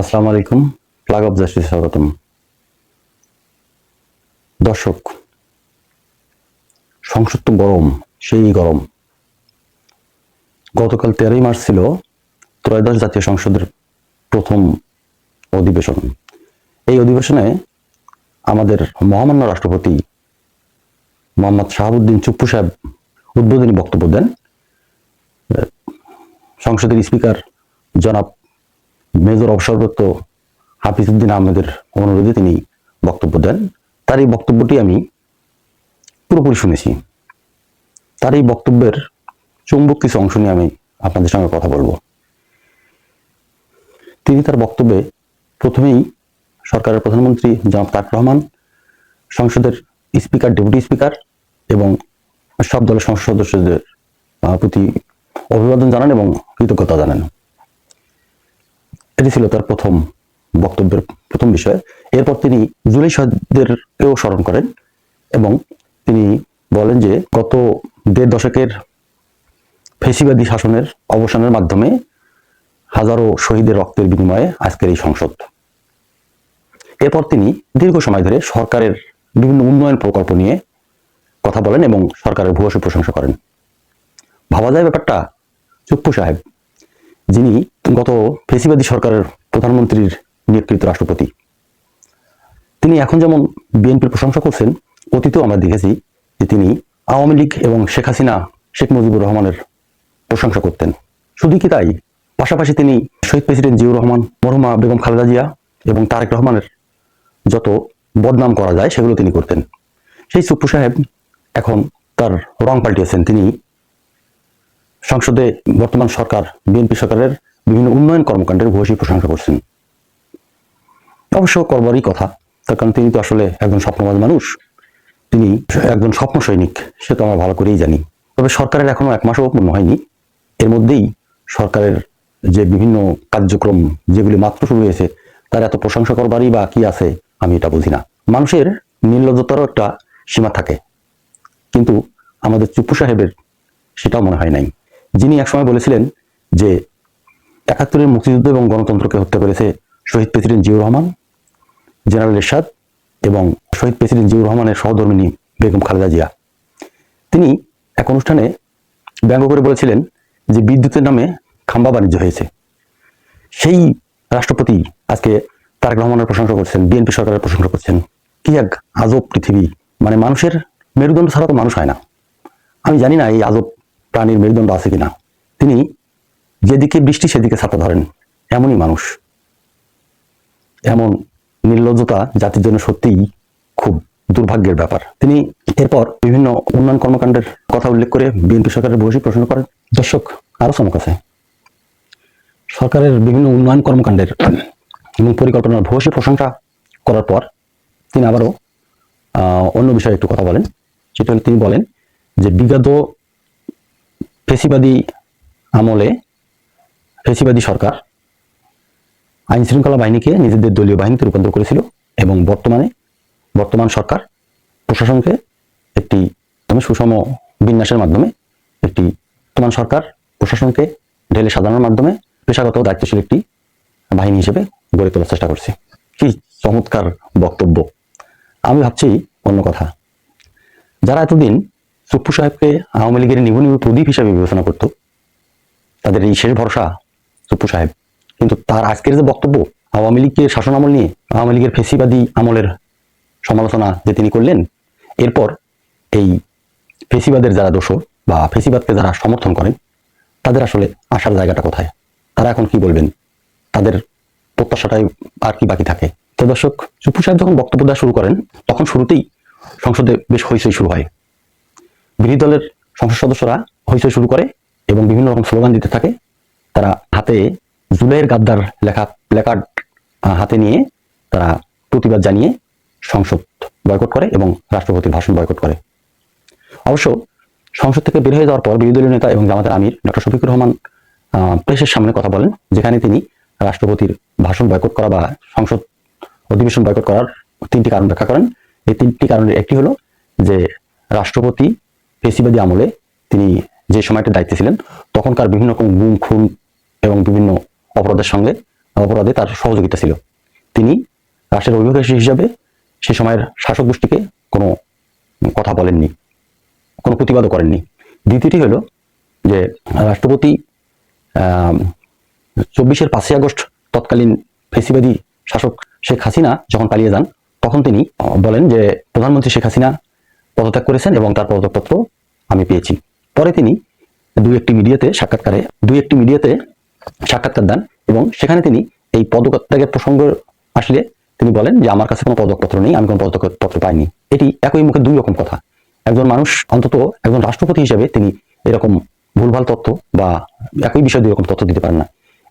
আসসালামু আলাইকুম। Flag of justice স্বাগতম। দর্শক, সংসদ তো গরম, সেই গরম। গতকাল 13ই মার্চ ছিল ত্রয়োদশ জাতীয় সংসদের প্রথম অধিবেশন। এই অধিবেশনে আমাদের মহামান্য রাষ্ট্রপতি মোহাম্মদ শাহাবুদ্দিন চুপ্পু সাহেব উদ্বোধনী বক্তব্য দেন। সংসদের স্পিকার জনাব মেজর অবসরপ্রাপ্ত হাফিজউদ্দিন আহমেদের অনুরোধে তিনি বক্তব্য দেন। তার এই বক্তব্যটি আমি পুরোপুরি শুনেছি। তার এই বক্তব্যের চুম্বক কিছু অংশ নিয়ে আমি আপনাদের সঙ্গে কথা বলবো। তিনি তার বক্তব্যে প্রথমেই সরকারের প্রধানমন্ত্রী জনাব তারেক রহমান, সংসদের স্পিকার, ডেপুটি স্পিকার এবং সব দলের সংসদ সদস্যদের প্রতি অভিবাদন জানান এবং কৃতজ্ঞতা জানান। এটি ছিল তার প্রথম বক্তব্যের প্রথম বিষয়। এরপর তিনি জুলাই শহীদদেরকেও স্মরণ করেন এবং তিনি বলেন যে গত 1.5 দশকের ফেসিবাদী শাসনের অবসানের মাধ্যমে হাজারো শহীদের রক্তের বিনিময়ে আজকের এই সংসদ। এরপর তিনি দীর্ঘ সময় ধরে সরকারের বিভিন্ন উন্নয়ন প্রকল্প নিয়ে কথা বলেন এবং সরকারের ভূয়সী প্রশংসা করেন। ভাবা যায় ব্যাপারটা, চুপ্পু সাহেব, যিনি গত ফেসিবাদী সরকারের প্রধানমন্ত্রীর নিয়োগকৃত রাষ্ট্রপতি, তিনি এখন যেমন বিএনপির প্রশংসা করছেন, অতীতেও আমরা দেখেছি যে তিনি আওয়ামী লীগ এবং শেখ হাসিনা, শেখ মুজিবুর রহমানের প্রশংসা করতেন। শুধু কি তাই, পাশাপাশি তিনি শহীদ প্রেসিডেন্ট জিয়াউর রহমান, মরহুমা বেগম খালেদা জিয়া এবং তারেক রহমানের যত বদনাম করা যায় সেগুলো তিনি করতেন। সেই চুপ্পু সাহেব এখন তার রং পাল্টিয়েছেন। তিনি সংসদে বর্তমান সরকার, বিএনপি সরকারের বিভিন্ন উন্নয়ন কর্মকাণ্ডের ভূয়সী প্রশংসা করছেন। অবশ্য করবারই কথা, তার কারণ তিনি তো আসলে একজন স্বপ্নবাজ মানুষ, তিনি একজন স্বপ্ন সৈনিক, সে তো আমরা ভালো করেই জানি। তবে সরকারের এখনো 1 মাসও পূর্ণ হয়নি। এর মধ্যেই সরকারের যে বিভিন্ন কার্যক্রম যেগুলি মাত্র শুরু হয়েছে, তার এত প্রশংসা করবারই বা কি আছে, আমি এটা বুঝি না। মানুষের নির্লজ্জতারও একটা সীমা থাকে, কিন্তু আমাদের চুপ্পু সাহেবের সেটাও মনে হয় নাই। যিনি একসময় বলেছিলেন যে 71-এর মুক্তিযুদ্ধ এবং গণতন্ত্রকে হত্যা করেছে শহীদ প্রেসিডেন্ট জিয়াউর রহমান, জেনারেল এরশাদ এবং শহীদ প্রেসিডেন্ট জিয়াউর রহমানের সহধর্মিণী বেগম খালেদা জিয়া। তিনি এক অনুষ্ঠানে ব্যঙ্গ করে বলেছিলেন যে বিদ্যুতের নামে খাম্বা বাণিজ্য হয়েছে। সেই রাষ্ট্রপতি আজকে তারেক রহমানের প্রশংসা করছেন, বিএনপি সরকারের প্রশংসা করছেন। কি এক আজব পৃথিবী! মানে মানুষের মেরুদণ্ড ছাড়া তো মানুষ হয় না। আমি জানি না এই আজব প্রাণীর মেরুদণ্ড আছে কিনা। তিনি যেদিকে বৃষ্টি সেদিকে ছাতা ধরেন, এমনই মানুষ। এমন নির্লজ্জতা জাতির জন্য সত্যিই খুব দুর্ভাগ্যের ব্যাপার। তিনি এরপর বিভিন্ন উন্নয়ন কর্মকাণ্ডের কথা উল্লেখ করে বিএনপি সরকারের ভূয়সী প্রশংসা করেন। দর্শক, আরো চমক আছে। সরকারের বিভিন্ন উন্নয়ন কর্মকাণ্ডের এবং পরিকল্পনার ভূয়সী প্রশংসা করার পর তিনি আবারও অন্য বিষয়ে একটু কথা বলেন। সেটা হলে তিনি বলেন যে বিগত ফেসিবাদী আমলে ফেসিবাদী সরকার আইন শৃঙ্খলা বাহিনীকে নিজেদের দলীয় বাহিনীতে রূপান্তর করেছিল এবং বর্তমান সরকার প্রশাসনকে একটি সুষম বিন্যাসের মাধ্যমে বর্তমান সরকার প্রশাসনকে ঢেলে সাজানোর মাধ্যমে পেশাগত দায়িত্বশীল একটি বাহিনী হিসেবে গড়ে তোলার চেষ্টা করছে। কি চমৎকার বক্তব্য! আমি ভাবছি অন্য কথা। যারা এতদিন চুপ্পু সাহেবকে আওয়ামী লীগের নিবনীয় প্রদীপ হিসেবে বিবেচনা করত, তাদের এই শেষ ভরসা চুপ্পু সাহেব। কিন্তু তার আজকের যে বক্তব্য, আওয়ামী লীগের শাসন আমল নিয়ে, আওয়ামী লীগের ফেসিবাদী আমলের সমালোচনা যে তিনি করলেন, এরপর এই ফেসিবাদের যারা দোষর বা ফেসিবাদকে যারা সমর্থন করেন, তাদের আসলে আসার জায়গাটা কোথায়? তারা এখন কি বলবেন? তাদের প্রত্যাশাটাই আর কি বাকি থাকে? তো দর্শক, চুপ্পু সাহেব যখন বক্তব্য দেওয়া শুরু করেন, তখন শুরুতেই সংসদে বেশ হইচই শুরু হয়। বিরোধী দলের সংসদ সদস্যরা হইচই শুরু করে এবং বিভিন্ন রকম স্লোগান দিতে থাকে। তারা হাতে জুলাইয়ের গাদ্দার লেখা প্ল্যাকার্ড হাতে নিয়ে তারা প্রতিবাদ জানিয়ে সংসদ বয়কট করে এবং রাষ্ট্রপতির ভাষণ বয়কট করে। অবশ্য সংসদ থেকে বের হয়ে যাওয়ার পর বিরোধী দলীয় নেতা এবং জামাতের আমির ডক্টর শফিকুর রহমান প্রেসের সামনে কথা বলেন, যেখানে তিনি রাষ্ট্রপতির ভাষণ বয়কট করা বা সংসদ অধিবেশন বয়কট করার 3টি কারণ ব্যাখ্যা করেন। এই 3টি কারণের একটি হলো যে রাষ্ট্রপতি ফেসিবাদী আমলে তিনি যে সময়টা দায়িত্বে ছিলেন, তখনকার বিভিন্ন রকম গুম খুন এবং বিভিন্ন অপরাধের সঙ্গে অপরাধে তার সহযোগিতা ছিল। তিনি রাষ্ট্রের অভিভাবক হিসাবে সে সময়ের শাসক গোষ্ঠীকে কোনো কথা বলেননি, কোনো প্রতিবাদও করেননি। দ্বিতীয়টি হলো যে রাষ্ট্রপতি 5ই আগস্ট তৎকালীন ফেসিবাদী শাসক শেখ হাসিনা যখন পালিয়ে যান, তখন তিনি বলেন যে প্রধানমন্ত্রী শেখ হাসিনা পদত্যাগ করেছেন এবং তার পদত্যাগপত্র আমি পেয়েছি। পরে তিনি দুই একটি মিডিয়াতে সাক্ষাৎকার দেন এবং সেখানে তিনি এই পদত্যাগের প্রসঙ্গ আসলে তিনি বলেন যে আমার কাছে কোনো পদত্যাগপত্র নেই, আমি কোনো পদত্যাগপত্র পাইনি। এটি একই মুখে দুই রকম কথা। একজন মানুষ, অন্তত একজন রাষ্ট্রপতি হিসেবে তিনি এরকম ভুলভাল তথ্য বা একই বিষয়ে দুই রকম তথ্য দিতে পারেন না।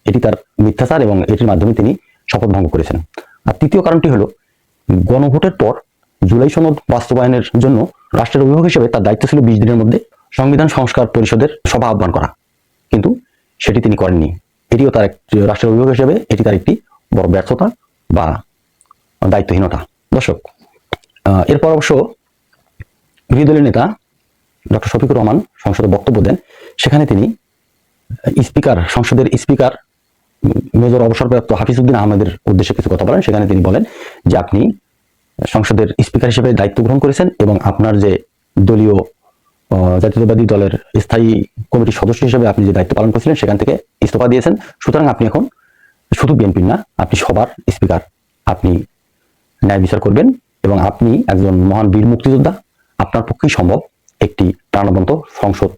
এটি তার মিথ্যাচার এবং এটির মাধ্যমে তিনি শপথ ভঙ্গ করেছেন। আর তৃতীয় কারণটি হলো গণভোটের পর জুলাই সনদ বাস্তবায়নের জন্য রাষ্ট্রের অভিভাবক হিসেবে তার দায়িত্ব ছিল 20 দিনের মধ্যে সংবিধান সংস্কার পরিষদের সভা আহ্বান করা, কিন্তু সেটি তিনি করেননি। এটিও তার রাষ্ট্রের অভিভাবক হিসেবে এটি তার একটি বড় ব্যর্থতা বা দায়িত্বহীনতা। দর্শক, এরপর অবশ্য বিরোধী দলের নেতা ডক্টর শফিকুর রহমান সংসদে বক্তব্য দেন। সেখানে তিনি সংসদের স্পিকার মেজর অবসরপ্রাপ্ত হাফিজউদ্দিন আহমেদের উদ্দেশ্যে কিছু কথা বলেন। সেখানে তিনি বলেন যে আপনি সংসদের স্পিকার হিসেবে দায়িত্ব গ্রহণ করেছেন এবং আপনার যে দলীয় জাতীয়তাবাদী দলের স্থায়ী কমিটির সদস্য হিসেবে আপনি যে দায়িত্ব পালন করেছিলেন সেখান থেকে ইস্তফা দিয়েছেন। সুতরাং আপনি এখন শুধু বিএনপির না, আপনি সবার স্পিকার। আপনি ন্যায় বিচার করবেন এবং আপনি একজন মহান বীর মুক্তিযোদ্ধা। আপনার পক্ষেই সম্ভব একটি প্রাণবন্ত সংসদ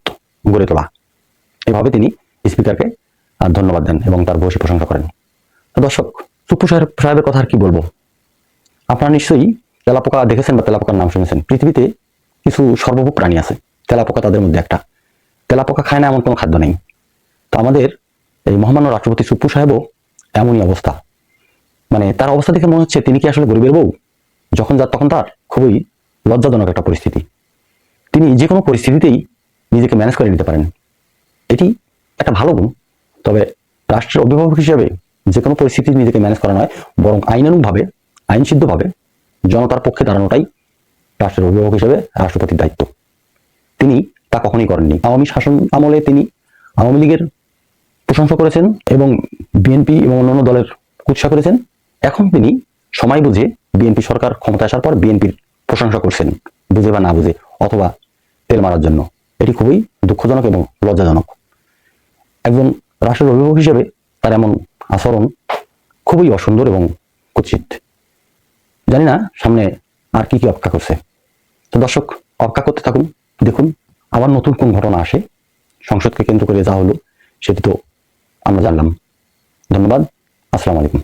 গড়ে তোলা। এভাবে তিনি স্পিকারকে ধন্যবাদ দেন এবং তার ভূয়সী প্রশংসা করেন। দর্শক, সুপ্পু সাহেবের কথা আর কি বলবো। আপনারা নিশ্চয়ই তেলাপোকা দেখেছেন বা তেলাপোকার নাম শুনেছেন। পৃথিবীতে কিছু সর্বভোগ প্রাণী আছে, তেলাপোকা তাদের মধ্যে একটা। তেলাপোকা খায় না এমন কোনো খাদ্য নেই। তো আমাদের এই মহামান্য রাষ্ট্রপতি সুপ্পু সাহেবও এমনই অবস্থা। মানে তার অবস্থা দেখে মনে হচ্ছে তিনি কি আসলে গরিবের বউ? যখন যার তখন তার খুবই লজ্জাজনক একটা পরিস্থিতি। তিনি যে কোনো পরিস্থিতিতেই নিজেকে ম্যানেজ করে নিতে পারেন, এটি একটা ভালো গুণ। তবে রাষ্ট্রের অভিভাবক হিসেবে যে কোনো পরিস্থিতি নিজেকে ম্যানেজ করা নয়, বরং আইনানুগভাবে, আইনসিদ্ধভাবে জনতার পক্ষে দাঁড়ানোটাই রাষ্ট্রের অভিভাবক হিসেবে রাষ্ট্রপতির দায়িত্ব। তিনি তা কখনোই করেননি। আওয়ামী শাসন আমলে তিনি আওয়ামী লীগের প্রশংসা করেছেন এবং বিএনপি এবং অন্যান্য দলের কুৎসা করেছেন। এখন তিনি সময় বুঝে বিএনপি সরকার ক্ষমতায় আসার পর বিএনপির প্রশংসা করছেন, বুঝে বা না বুঝে, অথবা তেল মারার জন্য। এটি খুবই দুঃখজনক এবং লজ্জাজনক। একজন রাষ্ট্রের অভিভাবক হিসেবে তার এমন আচরণ খুবই অসুন্দর এবং কুৎসিত। জানি না সামনে আর কি কি অপেক্ষা করছে। তো দর্শক, অপেক্ষা করতে থাকুন, দেখুন আবার নতুন কোন ঘটনা আসে। সংসদকে কেন্দ্র করে যা হলো সেটি তো আমরা জানলাম। ধন্যবাদ। আসসালামু আলাইকুম।